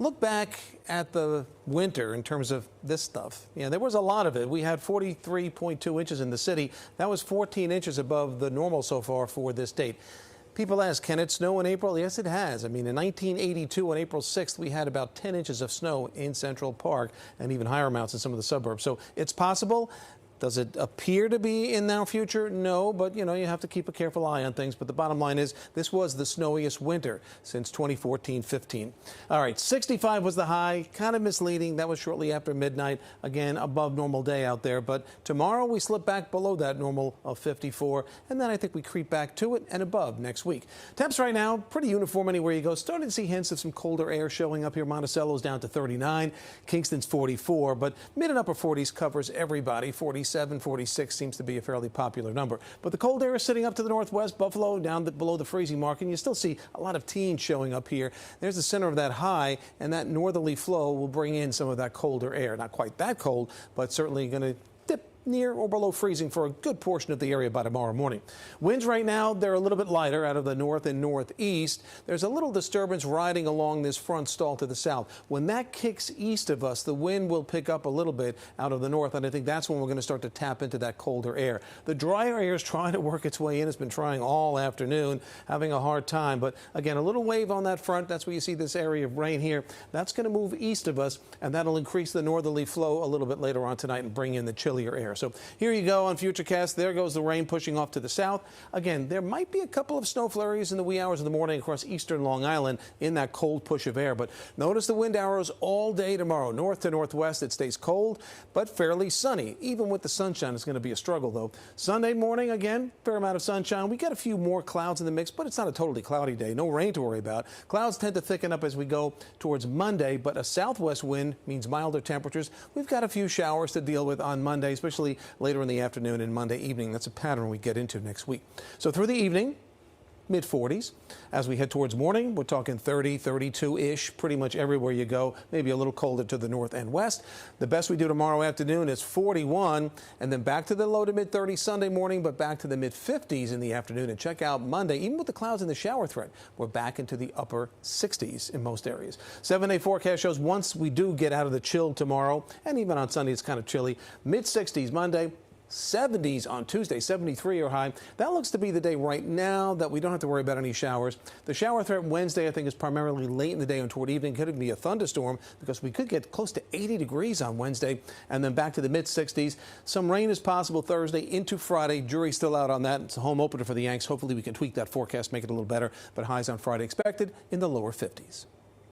Look back at the winter in terms of this stuff. Yeah, there was a lot of it. We had 43.2 inches in the city. That was 14 inches above the normal so far for this date. People ask, can it snow in April? Yes, it has. I mean, in 1982, on April 6th, we had about 10 inches of snow in Central Park and even higher amounts in some of the suburbs. So it's possible. Does it appear to be in our future? No, but you have to keep a careful eye on things. But the bottom line is this was the snowiest winter since 2014-15. All right, 65 was the high, kind of misleading. That was shortly after midnight. Again, above normal day out there. But tomorrow we slip back below that normal of 54. And then I think we creep back to it and above next week. Temps right now, pretty uniform anywhere you go. Starting to see hints of some colder air showing up here. Monticello's down to 39. Kingston's 44. But mid and upper 40s covers everybody. 47, 46 seems to be a fairly popular number. But the cold air is sitting up to the northwest, Buffalo down below the freezing mark, and you still see a lot of teens showing up here. There's the center of that high, and that northerly flow will bring in some of that colder air. Not quite that cold, but certainly going to dip near or below freezing for a good portion of the area by tomorrow morning. Winds right now, they're a little bit lighter out of the north and northeast. There's a little disturbance riding along this front stall to the south. When that kicks east of us, the wind will pick up a little bit out of the north, and I think that's when we're going to start to tap into that colder air. The drier air is trying to work its way in. It's been trying all afternoon, having a hard time. But again, a little wave on that front. That's where you see this area of rain here. That's going to move east of us, and that'll increase the northerly flow a little bit later on tonight and bring in the chillier air. So here you go on Futurecast. There goes the rain pushing off to the south. Again, there might be a couple of snow flurries in the wee hours of the morning across eastern Long Island in that cold push of air. But notice the wind arrows all day tomorrow. North to northwest, it stays cold, but fairly sunny. Even with the sunshine, it's going to be a struggle, though. Sunday morning, again, fair amount of sunshine. We got a few more clouds in the mix, but it's not a totally cloudy day. No rain to worry about. Clouds tend to thicken up as we go towards Monday, but a southwest wind means milder temperatures. We've got a few showers to deal with on Monday, especially later in the afternoon and Monday evening. That's a pattern we get into next week. So through the evening, mid-40s. As we head towards morning, we're talking 30, 32-ish, pretty much everywhere you go, maybe a little colder to the north and west. The best we do tomorrow afternoon is 41, and then back to the low to mid-30s Sunday morning, but back to the mid-50s in the afternoon. And check out Monday, even with the clouds and the shower threat, we're back into the upper 60s in most areas. 7-day forecast shows once we do get out of the chill tomorrow, and even on Sunday it's kind of chilly, mid-60s Monday, 70s on Tuesday, 73 or high. That looks to be the day right now that we don't have to worry about any showers. The shower threat Wednesday, I think, is primarily late in the day and toward evening. Could be a thunderstorm because we could get close to 80 degrees on Wednesday and then back to the mid-60s. Some rain is possible Thursday into Friday. Jury's still out on that. It's a home opener for the Yanks. Hopefully we can tweak that forecast, make it a little better. But highs on Friday expected in the lower 50s.